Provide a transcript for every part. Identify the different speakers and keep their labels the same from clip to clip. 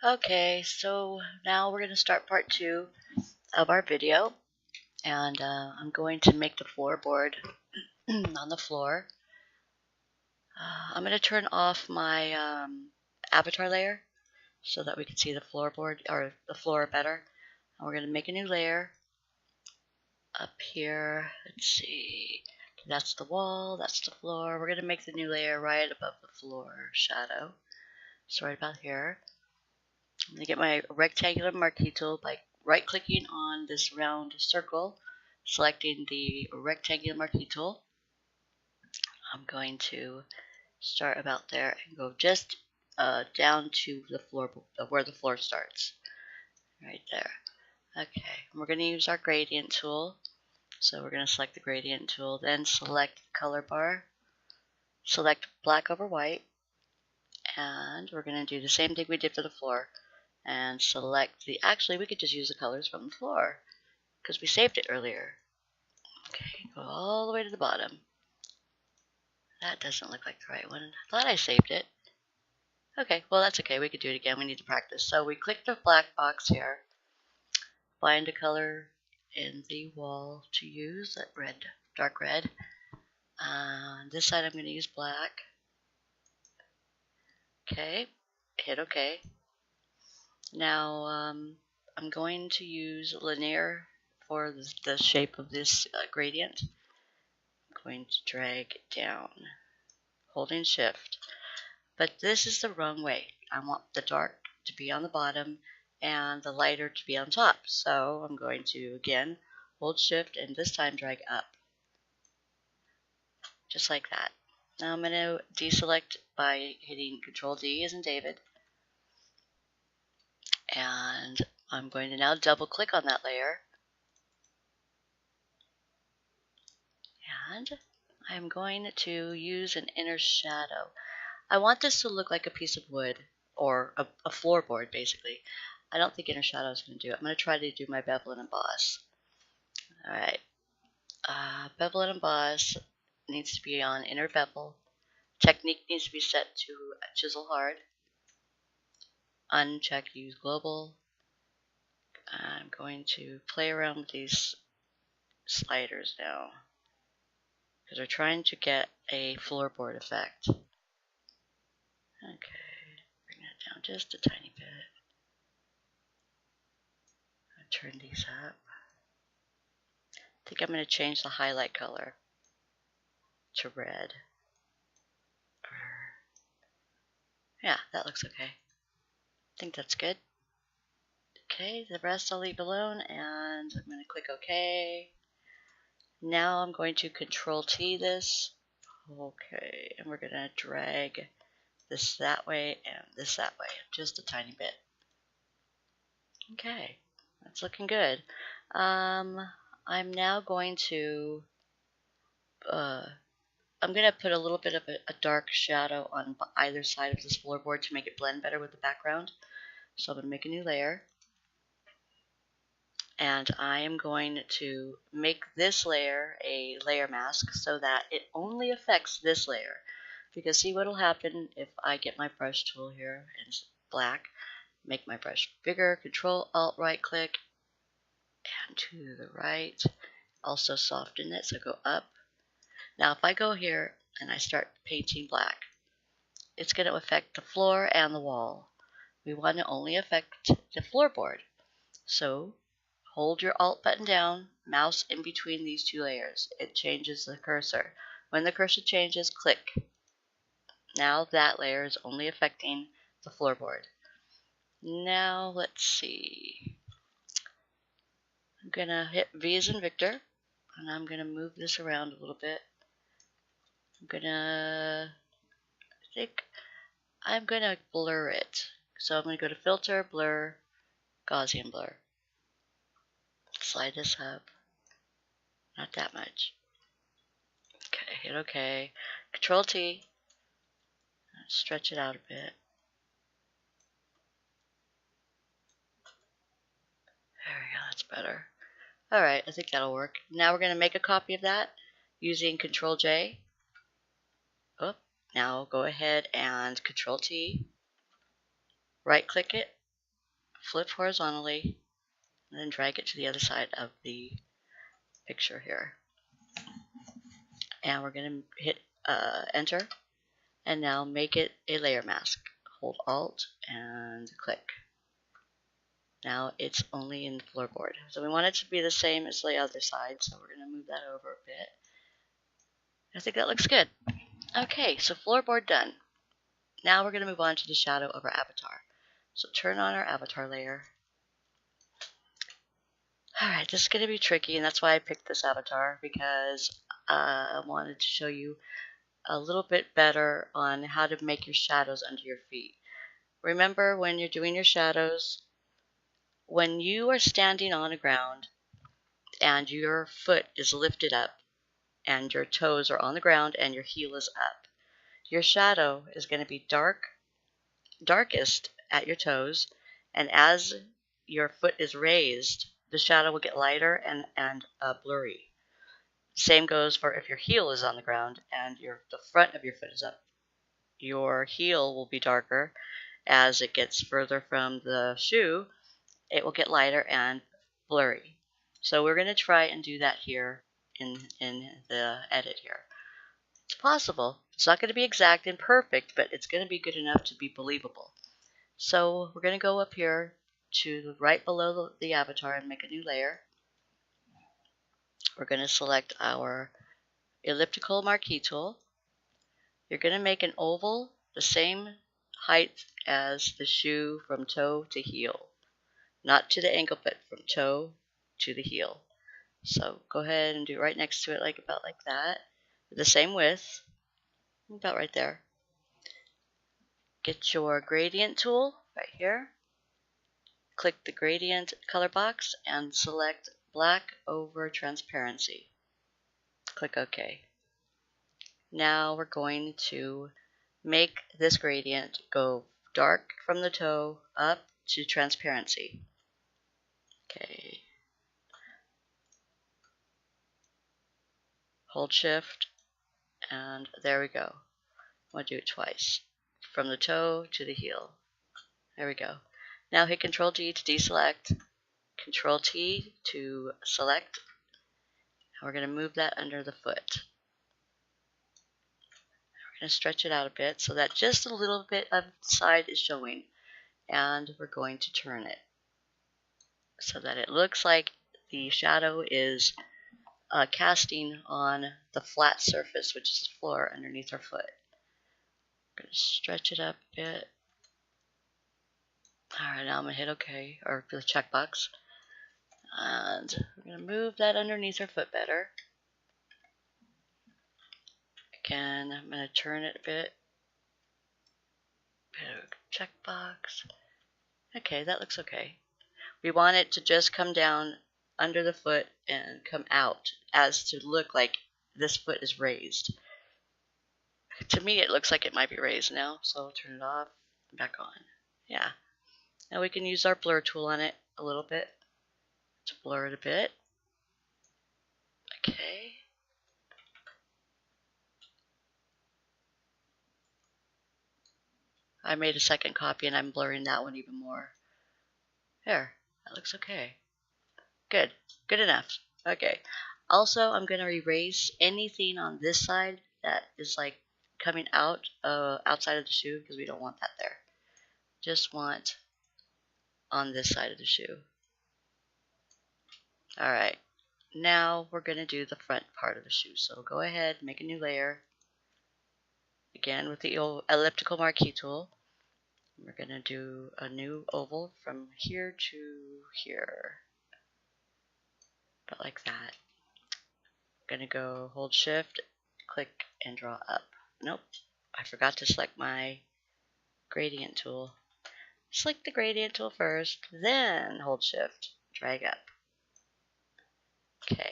Speaker 1: Okay, so now we're going to start part 2 of our video, and I'm going to make the floorboard on the floor. I'm going to turn off my avatar layer so that we can see the floorboard or the floor better. And we're going to make a new layer up here. Let's see, that's the wall, that's the floor. We're going to make the new layer right above the floor shadow. So right about here. I'm going to get my rectangular marquee tool by right-clicking on this round circle, selecting the rectangular marquee tool. I'm going to start about there and go just down to the floor, where the floor starts, right there. Okay, and we're going to use our gradient tool. So we're going to select the gradient tool, then select color bar, select black over white, and we're going to do the same thing we did for the floor. And select the, actually we could just use the colors from the floor because we saved it earlier. Okay, go all the way to the bottom. That doesn't look like the right one. I thought I saved it. Okay, well that's okay, we could do it again, we need to practice. So we click the black box here, find a color in the wall to use, that red, dark red. On this side I'm going to use black. Okay, hit OK. Now I'm going to use linear for the shape of this gradient. I'm going to drag it down, holding shift. But this is the wrong way. I want the dark to be on the bottom and the lighter to be on top. So I'm going to, again, hold shift and this time drag up. Just like that. Now I'm going to deselect by hitting Control D as in David. And I'm going to now double click on that layer. And I'm going to use an inner shadow. I want this to look like a piece of wood or a floorboard, basically. I don't think inner shadow is going to do it. I'm going to try to do my bevel and emboss. Alright. Bevel and emboss needs to be on inner bevel. Technique needs to be set to chisel hard. Uncheck use global. I'm going to play around with these sliders now, because we're trying to get a floorboard effect. Okay, bring that down just a tiny bit. I'll turn these up. I think I'm going to change the highlight color to red. Yeah, that looks okay. I think that's good. Okay, the rest I'll leave alone, and I'm going to click OK. Now I'm going to Control T this. Okay, and we're going to drag this that way and this that way, just a tiny bit. Okay, that's looking good. I'm now going to I'm going to put a little bit of a dark shadow on either side of this floorboard to make it blend better with the background. So I'm going to make a new layer. And I am going to make this layer a layer mask so that it only affects this layer. Because see what will happen if I get my brush tool here and it's black, make my brush bigger, Control Alt right click, and to the right. Also soften it, so go up. Now if I go here and I start painting black, it's going to affect the floor and the wall. We want to only affect the floorboard. So hold your Alt button down, mouse in between these two layers. It changes the cursor. When the cursor changes, click. Now that layer is only affecting the floorboard. Now let's see. I'm going to hit V as in Victor, and I'm going to move this around a little bit. I think I'm going to blur it. So I'm going to go to Filter, Blur, Gaussian Blur. Slide this up. Not that much. Okay, hit OK. Control T. Stretch it out a bit. There we go, that's better. Alright, I think that'll work. Now we're going to make a copy of that using Control J. Oh, now go ahead and Control T. Right click it flip horizontally, and then drag it to the other side of the picture here. And we're going to hit enter, and now make it a layer mask. Hold Alt and click. Now it's only in the floorboard. So we want it to be the same as the other side, so we're going to move that over a bit. I think that looks good. Okay, so floorboard done. Now we're going to move on to the shadow of our avatar. So turn on our avatar layer. Alright, this is going to be tricky, and that's why I picked this avatar, because I wanted to show you a little bit better on how to make your shadows under your feet. Remember, when you're doing your shadows, when you are standing on the ground and your foot is lifted up and your toes are on the ground and your heel is up, your shadow is going to be darkest at your toes, and as your foot is raised, the shadow will get lighter and blurry. Same goes for if your heel is on the ground and the front of your foot is up. Your heel will be darker. As it gets further from the shoe, it will get lighter and blurry. So we're going to try and do that here in the edit here. It's possible. It's not going to be exact and perfect, but it's going to be good enough to be believable. So we're going to go up here to right below the avatar and make a new layer. We're going to select our elliptical marquee tool. You're going to make an oval the same height as the shoe from toe to heel. Not to the ankle, but from toe to the heel. So go ahead and do right next to it, about like that. The same width, about right there. Get your gradient tool right here. Click the gradient color box and select black over transparency. Click OK. Now we're going to make this gradient go dark from the toe up to transparency. Okay. Hold Shift, and there we go. I'm going to do it twice. From the toe to the heel. There we go. Now hit Control T to deselect, Control T to select, and we're going to move that under the foot. We're going to stretch it out a bit so that just a little bit of the side is showing, and we're going to turn it so that it looks like the shadow is casting on the flat surface, which is the floor underneath our foot. I'm going to stretch it up a bit. Alright, now I'm going to hit OK, or the checkbox. And we're going to move that underneath our foot better. Again, I'm going to turn it a bit. Checkbox. Okay, that looks okay. We want it to just come down under the foot and come out as to look like this foot is raised. To me, it looks like it might be raised now, so I'll turn it off and back on. Yeah. Now we can use our blur tool on it a little bit to blur it a bit. Okay. I made a second copy and I'm blurring that one even more. There, that looks okay. Good, good enough. Okay. Also, I'm going to erase anything on this side that is like coming out outside of the shoe, because we don't want that there. Just want on this side of the shoe. Alright, now we're going to do the front part of the shoe. So go ahead, make a new layer. Again with the elliptical marquee tool. We're going to do a new oval from here to here. About like that. I'm going to go hold Shift, click, and draw up. Nope, I forgot to select my gradient tool. Select the gradient tool first, then hold Shift, drag up. Okay,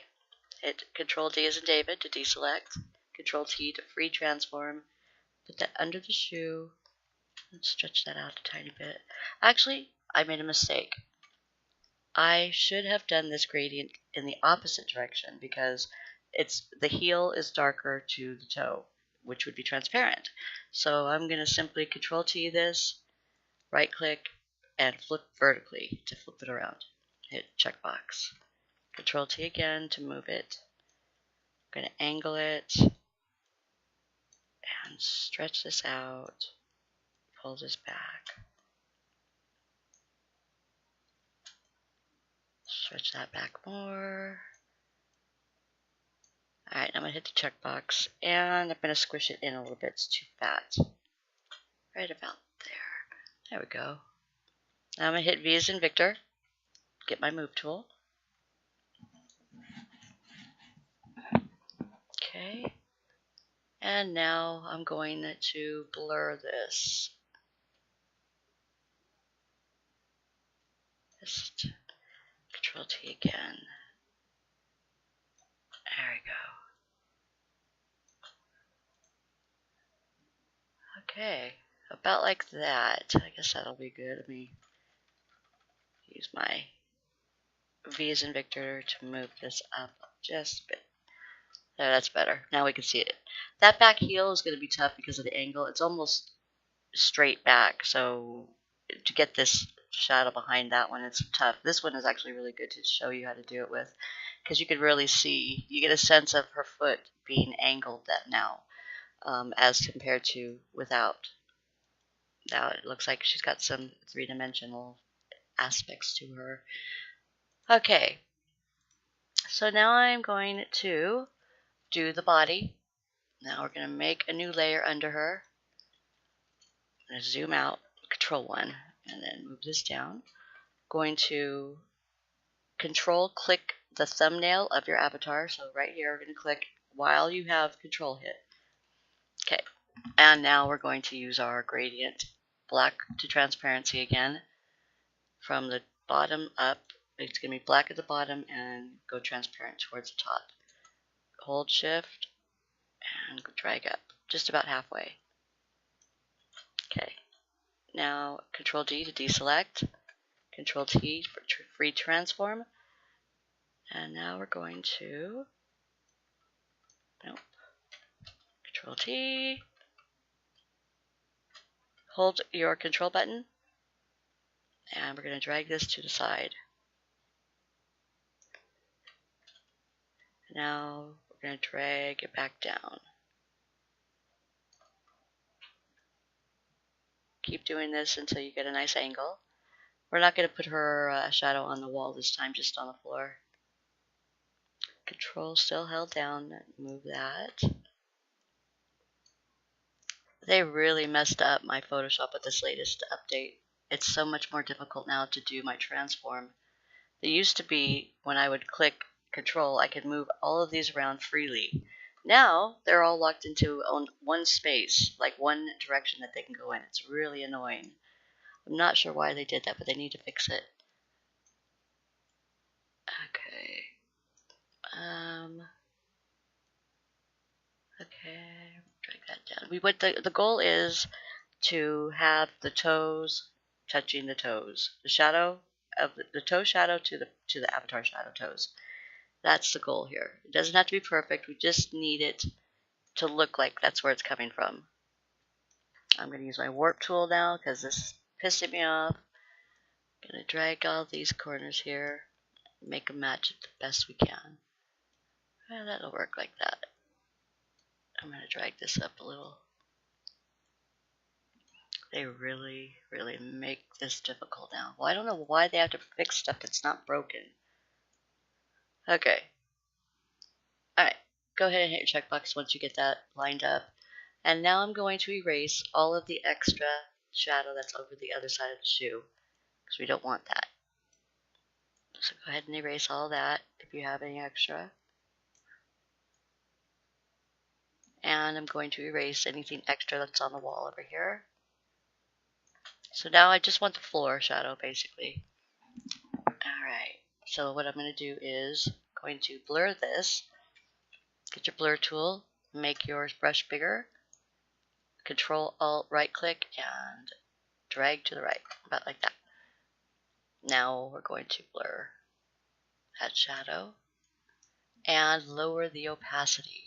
Speaker 1: hit Control D as in David to deselect, Control T to free transform, put that under the shoe, and stretch that out a tiny bit. Actually, I made a mistake. I should have done this gradient in the opposite direction, because the heel is darker to the toe, which would be transparent. So I'm going to simply Control T this, right click, and flip vertically to flip it around. Hit checkbox. Control T again to move it. I'm going to angle it and stretch this out. Pull this back. Stretch that back more. Alright, I'm going to hit the checkbox and I'm going to squish it in a little bit. It's too fat. Right about there. There we go. Now I'm going to hit V as in Victor. Get my move tool. Okay. And now I'm going to blur this. Just Control T again. There we go. Okay, about like that. I guess that'll be good. Let me use my V as in Victor to move this up just a bit. There, that's better. Now we can see it. That back heel is going to be tough because of the angle. It's almost straight back, so to get this shadow behind that one, it's tough. This one is actually really good to show you how to do it with, because you can really see, you get a sense of her foot being angled that now, as compared to without. Now it looks like she's got some three-dimensional aspects to her. Okay, so now I'm going to do the body. Now we're going to make a new layer under her. I'm going to zoom out, Control 1, and then move this down. Going to Control click the thumbnail of your avatar. So right here, we're going to click while you have Control hit. Okay, and now we're going to use our gradient, black to transparency again. From the bottom up, it's going to be black at the bottom and go transparent towards the top. Hold Shift and drag up, just about halfway. Okay, now Control D to deselect, Control T for free transform, and now we're going to, Control T, hold your control button, and we're going to drag this to the side. Now we're going to drag it back down. Keep doing this until you get a nice angle. We're not going to put her shadow on the wall this time, just on the floor. Control still held down, move that. They really messed up my Photoshop with this latest update. It's so much more difficult now to do my transform. It used to be when I would click Control, I could move all of these around freely. Now they're all locked into one space, like one direction that they can go in. It's really annoying. I'm not sure why they did that, but they need to fix it. Okay. Okay, drag that down. The goal is to have the toes touching the toes. The shadow of the toe shadow to the avatar shadow toes. That's the goal here. It doesn't have to be perfect. We just need it to look like that's where it's coming from. I'm going to use my warp tool now because this is pissing me off. I'm going to drag all these corners here, make them match it the best we can. Well, that'll work like that. I'm going to drag this up a little. They really, really make this difficult now. Well, I don't know why they have to fix stuff that's not broken. Okay. Alright, go ahead and hit your checkbox once you get that lined up. And now I'm going to erase all of the extra shadow that's over the other side of the shoe, because we don't want that. So go ahead and erase all that if you have any extra. And I'm going to erase anything extra that's on the wall over here. So now I just want the floor shadow, basically. Alright, so what I'm going to do is going to blur this. Get your blur tool, make your brush bigger. Control Alt right click and drag to the right, about like that. Now we're going to blur that shadow and lower the opacity.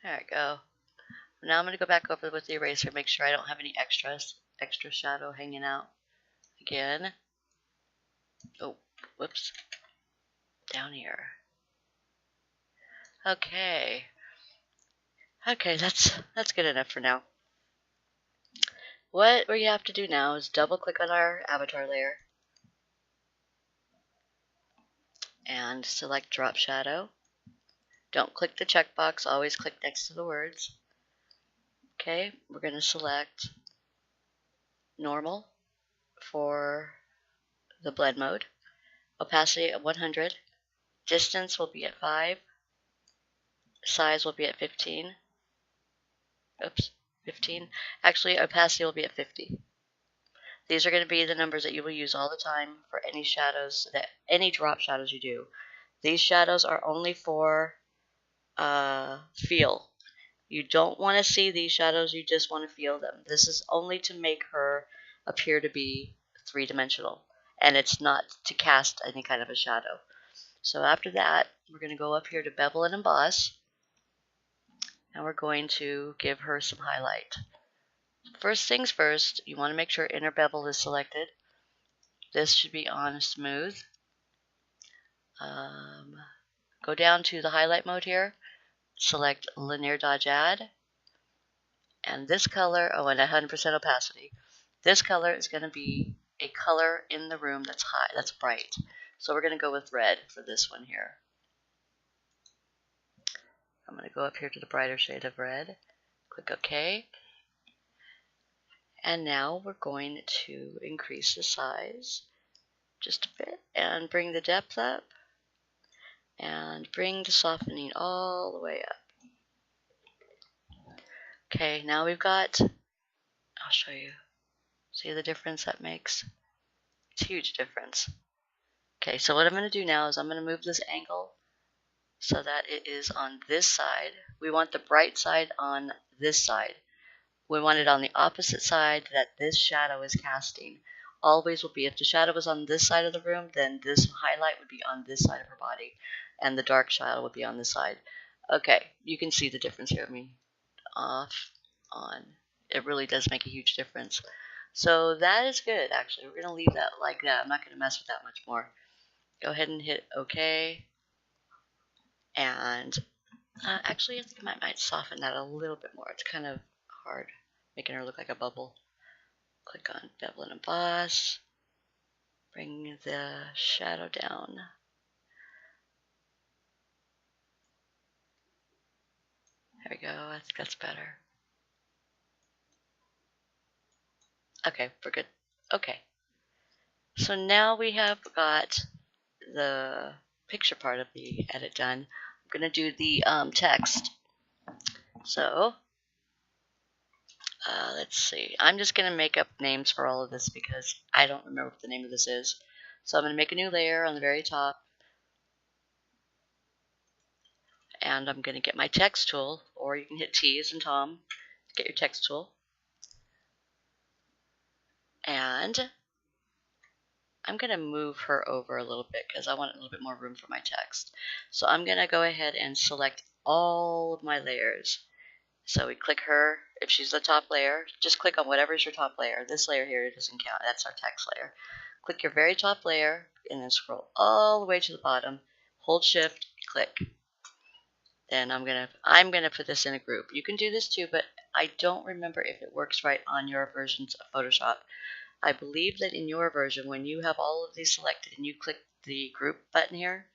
Speaker 1: There we go. Now I'm going to go back over with the eraser, make sure I don't have any extras. extra shadow hanging out again. Oh, whoops. Down here. Okay. Okay, that's good enough for now. What we have to do now is double click on our avatar layer and select drop shadow. Don't click the checkbox, always click next to the words. Okay, we're going to select normal for the blend mode, opacity at 100, distance will be at 5, size will be at 15. Oops, 15. Actually, opacity will be at 50. These are going to be the numbers that you will use all the time for any shadows, any drop shadows you do. These shadows are only for feel. You don't want to see these shadows, you just want to feel them. This is only to make her appear to be three-dimensional, and it's not to cast any kind of a shadow. So after that, we're going to go up here to Bevel and Emboss, and we're going to give her some highlight. First things first, you want to make sure inner bevel is selected. This should be on smooth. Go down to the highlight mode here, select linear dodge add, and this color, oh, and 100% opacity. This color is going to be a color in the room that's high, that's bright. So we're going to go with red for this one here. I'm going to go up here to the brighter shade of red, click OK, and now we're going to increase the size just a bit and bring the depth up and bring the softening all the way up. Okay, now we've got, I'll show you. See the difference that makes? It's a huge difference. Okay, so what I'm going to do now is I'm going to move this angle so that it is on this side. We want the bright side on this side. We want it on the opposite side that this shadow is casting. Always will be, if the shadow was on this side of the room, then this highlight would be on this side of her body, and the dark shadow would be on this side. Okay, you can see the difference here. I mean, off, on. It really does make a huge difference. So that is good, actually. We're going to leave that like that. I'm not going to mess with that much more. Go ahead and hit OK. And actually, I think I might soften that a little bit more. It's kind of hard, making her look like a bubble. Click on Bevel and Emboss. Bring the shadow down. There we go. I think that's better. Okay, we're good. Okay. So now we have got the picture part of the edit done. I'm going to do the text. So, let's see. I'm just going to make up names for all of this because I don't remember what the name of this is. So I'm going to make a new layer on the very top. And I'm going to get my text tool, or you can hit T as in Tom to get your text tool. And I'm going to move her over a little bit because I want a little bit more room for my text. So I'm going to go ahead and select all of my layers. So we click her. If she's the top layer, just click on whatever is your top layer. This layer here doesn't count. That's our text layer. Click your very top layer and then scroll all the way to the bottom. Hold Shift, click. Then I'm gonna put this in a group. You can do this too, but I don't remember if it works right on your versions of Photoshop. I believe that in your version, when you have all of these selected and you click the group button here,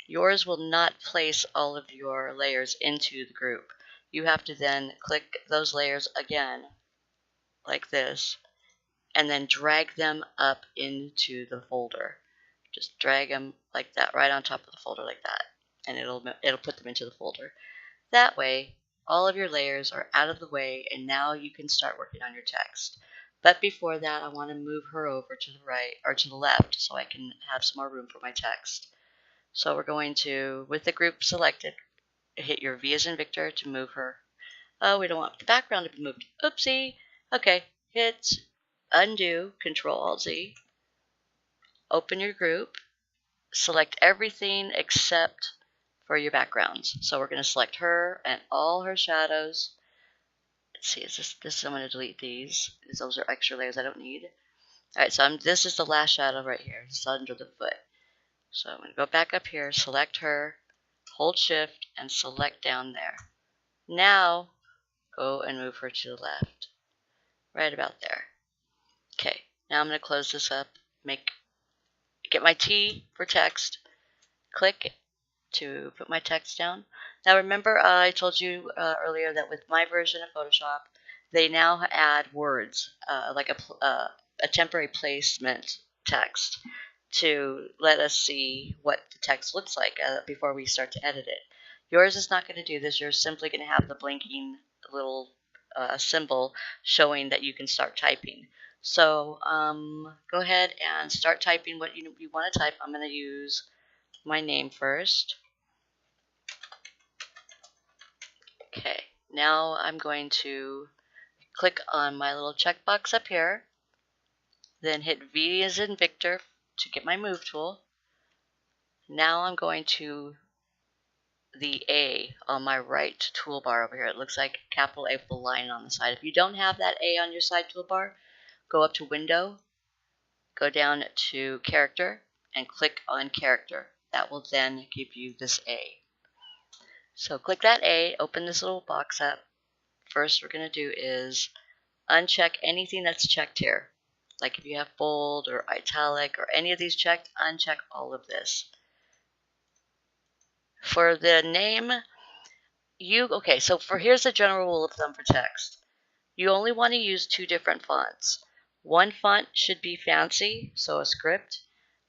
Speaker 1: yours will not place all of your layers into the group. You have to then click those layers again, like this, and then drag them up into the folder. Just drag them like that, right on top of the folder like that, and it'll put them into the folder. That way, all of your layers are out of the way, and now you can start working on your text. But before that, I want to move her over to the right, or to the left, so I can have some more room for my text. So we're going to, with the group selected, hit your V as in Victor to move her. Oh, we don't want the background to be moved. Oopsie. Okay, hit undo, Control-Alt-Z, open your group, select everything except for your backgrounds. So we're going to select her and all her shadows. let's see, is this I'm going to delete these, because those are extra layers I don't need. Alright, so this is the last shadow right here. It's under the foot. So I'm going to go back up here, select her, hold shift, and select down there. Now, go and move her to the left. Right about there. Okay, now I'm going to close this up, get my T for text, click to put my text down. Now remember I told you earlier that with my version of Photoshop, they now add words, like a temporary placement text, to let us see what the text looks like before we start to edit it. Yours is not going to do this. You're simply going to have the blinking little symbol showing that you can start typing. So go ahead and start typing what you want to type. I'm going to use my name first. Okay, now I'm going to click on my little checkbox up here, then hit V as in Victor to get my move tool. Now I'm going to the A on my right toolbar over here. It looks like capital A with a line on the side. If you don't have that A on your side toolbar, go up to Window, go down to Character, and click on Character. That will then give you this A. So click that A, open this little box up. First we're going to do is uncheck anything that's checked here. Like if you have bold or italic or any of these checked, uncheck all of this. For the name, so here's the general rule of thumb for text. You only want to use 2 different fonts. One font should be fancy, so a script.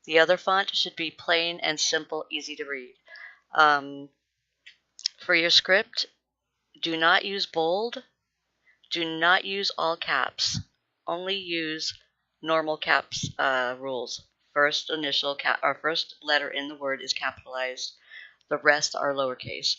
Speaker 1: The other font should be plain and simple, easy to read. For your script, do not use bold. Do not use all caps. Only use normal caps rules. First initial or first letter in the word is capitalized. The rest are lowercase,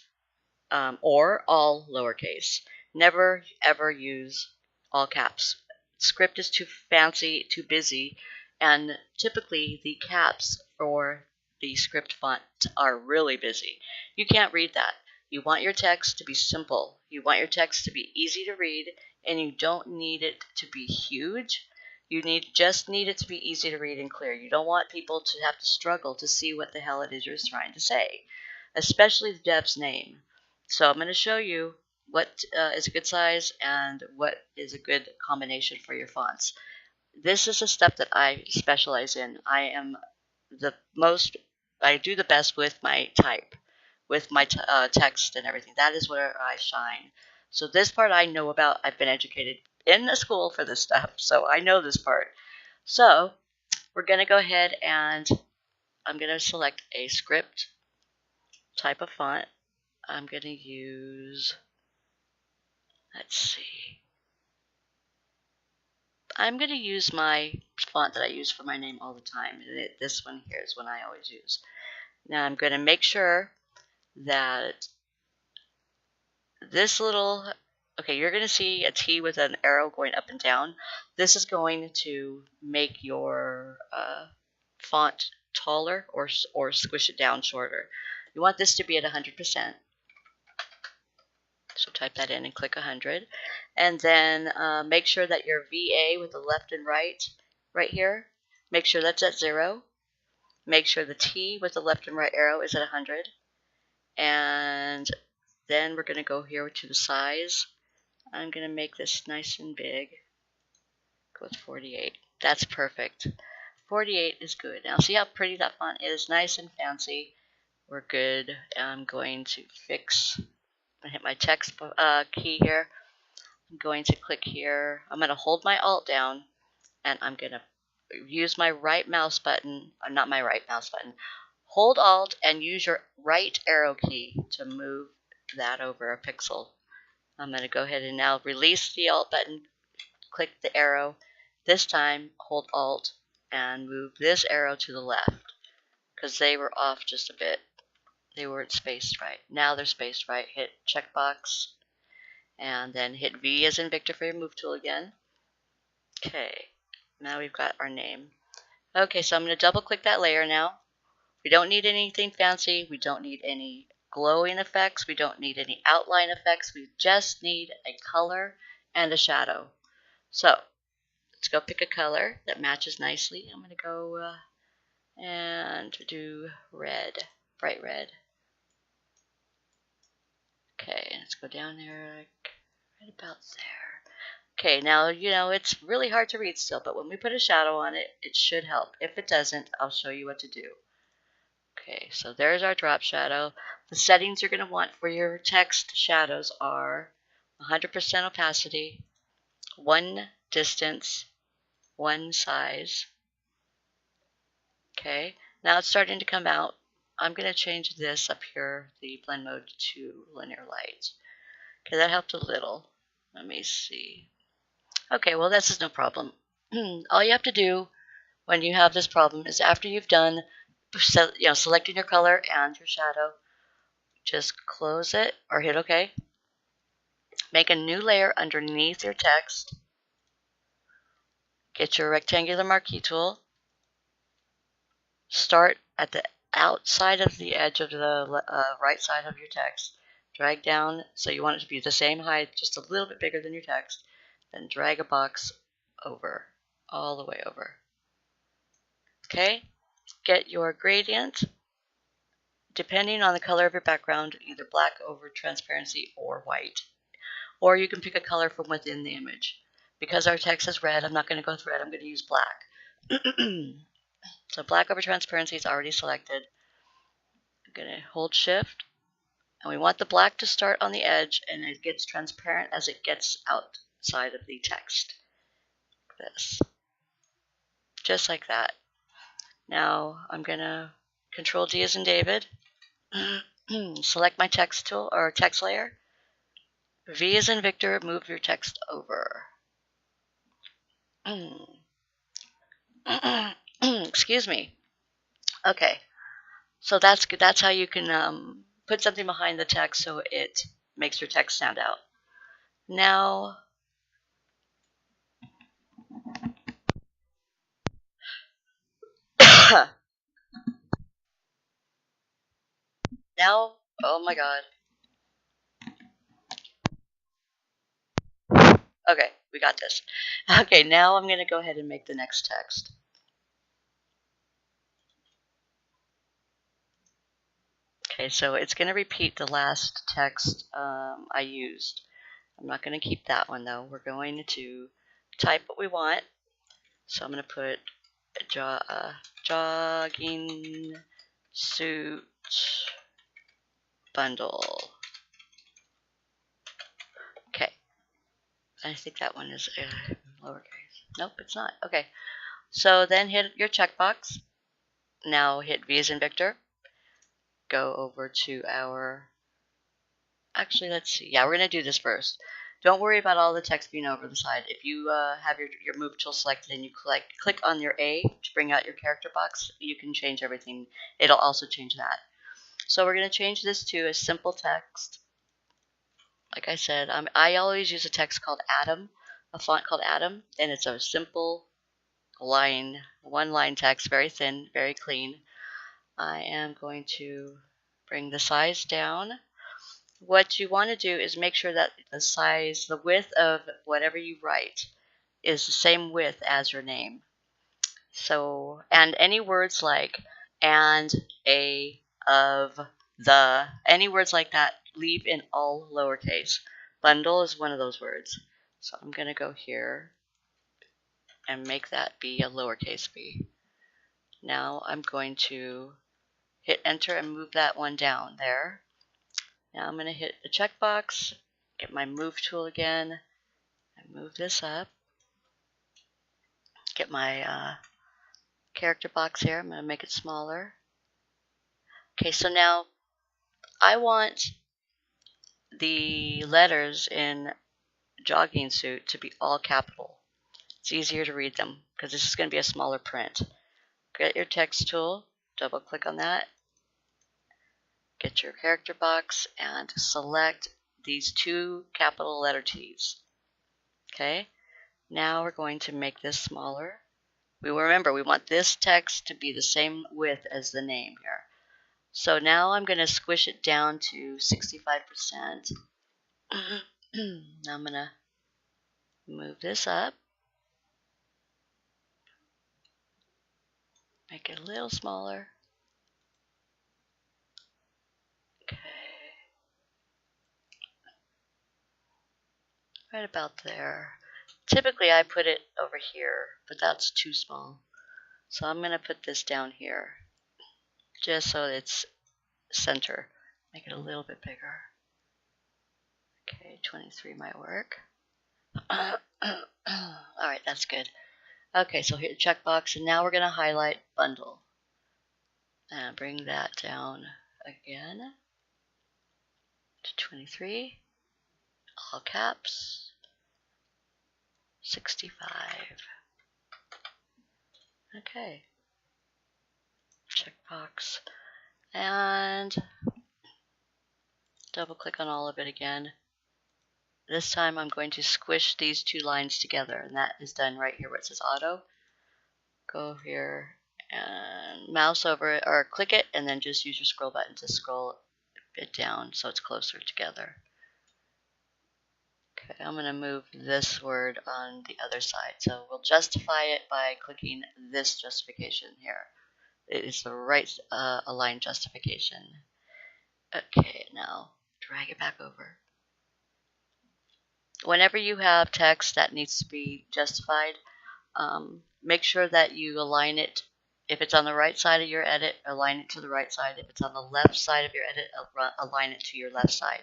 Speaker 1: or all lowercase. Never ever use all caps. Script is too fancy, too busy, and typically the caps for the script font are really busy. You can't read that. You want your text to be simple. You want your text to be easy to read, and you don't need it to be huge. You just need it to be easy to read and clear. You don't want people to have to struggle to see what the hell it is you're trying to say, especially the dev's name. So I'm going to show you what is a good size and what is a good combination for your fonts. This is a step that I specialize in. I do the best with my type, with my text and everything. That is where I shine. So this part I know about. I've been educated in a school for this stuff, so I know this part. So we're going to go ahead and I'm going to select a script type of font. I'm going to use, let's see, I'm going to use my font that I use for my name all the time. This one here is one I always use. Now I'm going to make sure that this little, okay, you're going to see a T with an arrow going up and down. This is going to make your font taller or squish it down shorter. You want this to be at 100%. So type that in and click 100. And then make sure that your VA with the left and right here, make sure that's at 0. Make sure the T with the left and right arrow is at 100. And then we're going to go here to the size. I'm going to make this nice and big. Go with 48. That's perfect. 48 is good. Now see how pretty that font is? Nice and fancy. We're good. I'm going to hit my text key here. I'm going to click here. I'm going to hold my Alt down, and I'm going to use my right mouse button, not my right mouse button. Hold Alt and use your right arrow key to move that over a pixel. I'm going to go ahead and now release the Alt button, click the arrow. This time, hold Alt and move this arrow to the left, because they were off just a bit. They weren't spaced right. Now they're spaced right. Hit checkbox, and then hit V as in Victor for your move tool again. Okay, now we've got our name. Okay, so I'm going to double click that layer now. We don't need anything fancy. We don't need any glowing effects. We don't need any outline effects. We just need a color and a shadow. So let's go pick a color that matches nicely. I'm going to go and do red, bright red. Okay, let's go down there, like right about there. Okay, now, it's really hard to read still, but when we put a shadow on it, it should help. If it doesn't, I'll show you what to do. Okay, so there's our drop shadow. The settings you're going to want for your text shadows are 100% opacity, 1 distance, 1 size. Okay, now it's starting to come out. I'm going to change this up here, the blend mode, to linear light. Okay, that helped a little. Let me see. Okay, well, this is no problem. All you have to do when you have this problem is after you've done selecting your color and your shadow, just close it or hit OK. Make a new layer underneath your text. Get your rectangular marquee tool. Start at the outside of the edge of the right side of your text. Drag down so you want it to be the same height, just a little bit bigger than your text. Then drag a box over, all the way over. Okay, get your gradient, depending on the color of your background, either black over transparency or white. Or you can pick a color from within the image. Because our text is red, I'm not going to go through it, I'm going to use black. So black over transparency is already selected. I'm going to hold shift, and we want the black to start on the edge, and it gets transparent as it gets outside of the text. Like this. Just like that. Now I'm going to Control D as in David. Select my text tool or text layer. V as in Victor, move your text over. Excuse me. Okay, so that's how you can put something behind the text so it makes your text stand out. Now, oh my God. Okay, we got this. Okay, now I'm going to go ahead and make the next text. Okay, so it's going to repeat the last text I used. I'm not going to keep that one though. We're going to type what we want. So I'm going to put jogging suit bundle. Okay. I think that one is lowercase. Nope, it's not. Okay. So then hit your checkbox. Now hit V as in Victor. Go over to our... Actually, let's see. Yeah, we're going to do this first. Don't worry about all the text being over the side. If you have your move tool selected and you click on your A to bring out your character box, you can change everything. It'll also change that. So we're going to change this to a simple text. Like I said, I always use a text called Adam, a font called Adam, and it's a simple line, one-line text, very thin, very clean. I am going to bring the size down. What you want to do is make sure that the width of whatever you write is the same width as your name. So, and any words like and, a, of, the, any words like that, leave in all lowercase. Bundle is one of those words. So I'm going to go here and make that be a lowercase b. Now I'm going to hit enter and move that one down there. Now I'm going to hit the checkbox, get my move tool again, and move this up. Get my character box here. I'm going to make it smaller. Okay, so now I want the letters in jogging suit to be all capital. It's easier to read them because this is going to be a smaller print. Get your text tool, double click on that, get your character box, and select these 2 capital letter T's. Okay, now we're going to make this smaller. Remember, we want this text to be the same width as the name here. So now I'm going to squish it down to 65%. Now I'm going to Move this up. Make it a little smaller. Okay. Right about there. Typically I put it over here, but that's too small. So I'm going to put this down here, just so it's center. Make it a little bit bigger. Okay, 23 might work. Alright, that's good. Okay, so hit the checkbox, and now we're going to highlight bundle. And bring that down again to 23. All caps. 65. Okay. Checkbox. And double click on all of it again. This time I'm going to squish these two lines together, and that is done right here where it says auto. Go here and mouse over it, or click it, and then just use your scroll button to scroll it down so it's closer together. Okay, I'm going to move this word on the other side. So we'll justify it by clicking this justification here. It is the right aligned justification. Okay, now drag it back over. Whenever you have text that needs to be justified, make sure that you align it. If it's on the right side of your edit, align it to the right side. If it's on the left side of your edit, align it to your left side.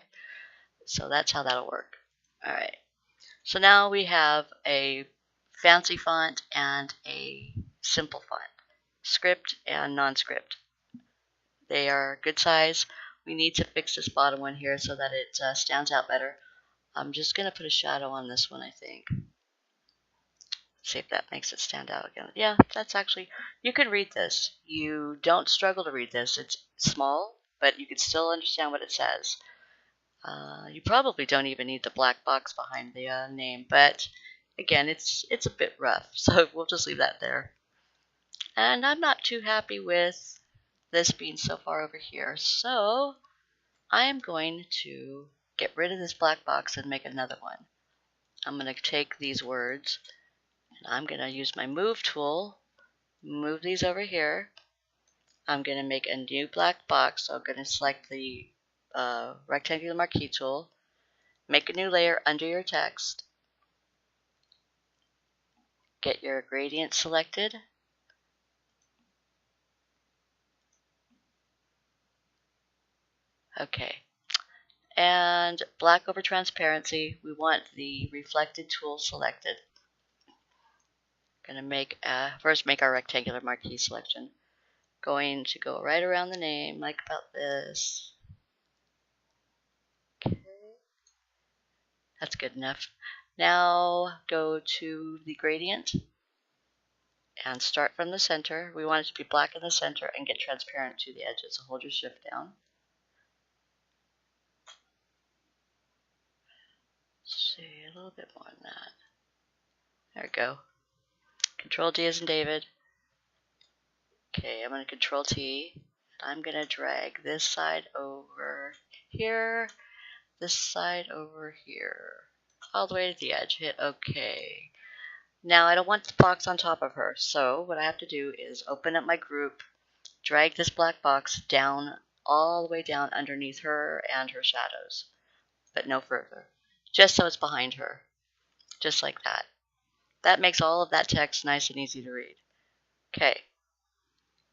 Speaker 1: So that's how that'll work. All right. So now we have a fancy font and a simple font, script and non-script. They are good size. We need to fix this bottom one here so that it stands out better. I'm just going to put a shadow on this one, I think. See if that makes it stand out again. Yeah, that's actually, you can read this. You don't struggle to read this. It's small, but you can still understand what it says. You probably don't even need the black box behind the name, but again, it's a bit rough, so we'll just leave that there. And I'm not too happy with this being so far over here, so I am going to get rid of this black box and make another one. I'm going to take these words, and I'm going to use my move tool, move these over here. I'm going to make a new black box, so I'm going to select the rectangular marquee tool, make a new layer under your text, get your gradient selected, okay, and black over transparency, we want the reflected tool selected. Going to make first make our rectangular marquee selection. Going to go right around the name, like about this. Okay, that's good enough. Now go to the gradient and start from the center. We want it to be black in the center and get transparent to the edges. So hold your shift down. Let's see, a little bit more than that. There we go. Control D as in David. Okay, I'm going to Control T. I'm going to drag this side over here, this side over here, all the way to the edge. Hit OK. Now I don't want the box on top of her, so what I have to do is open up my group, drag this black box down, all the way down underneath her and her shadows, but no further, just so it's behind her, just like that. That makes all of that text nice and easy to read. Okay,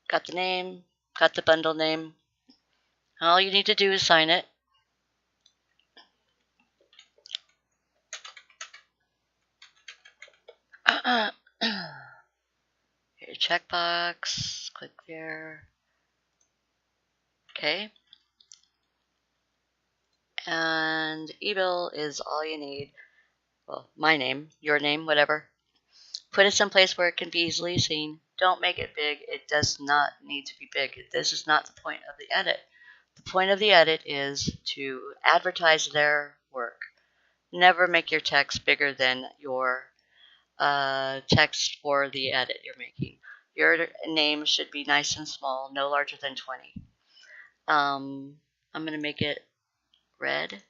Speaker 1: got the name, got the bundle name. All you need to do is sign it. Your checkbox, click there. Okay. And e-bill is all you need. Well, my name, your name, whatever. Put it someplace where it can be easily seen. Don't make it big. It does not need to be big. This is not the point of the edit. The point of the edit is to advertise their work. Never make your text bigger than your text for the edit you're making. Your name should be nice and small, no larger than 20. I'm going to make it red.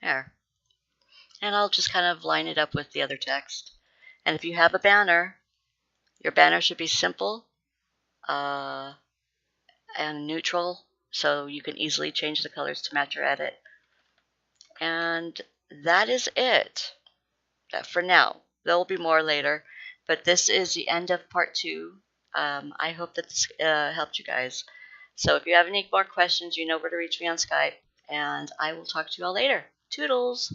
Speaker 1: There. And I'll just kind of line it up with the other text. And if you have a banner, your banner should be simple and neutral, so you can easily change the colors to match your edit. And that is it for now. There will be more later, but this is the end of part 2. I hope that this helped you guys. So if you have any more questions, you know where to reach me on Skype, and I will talk to you all later. Toodles!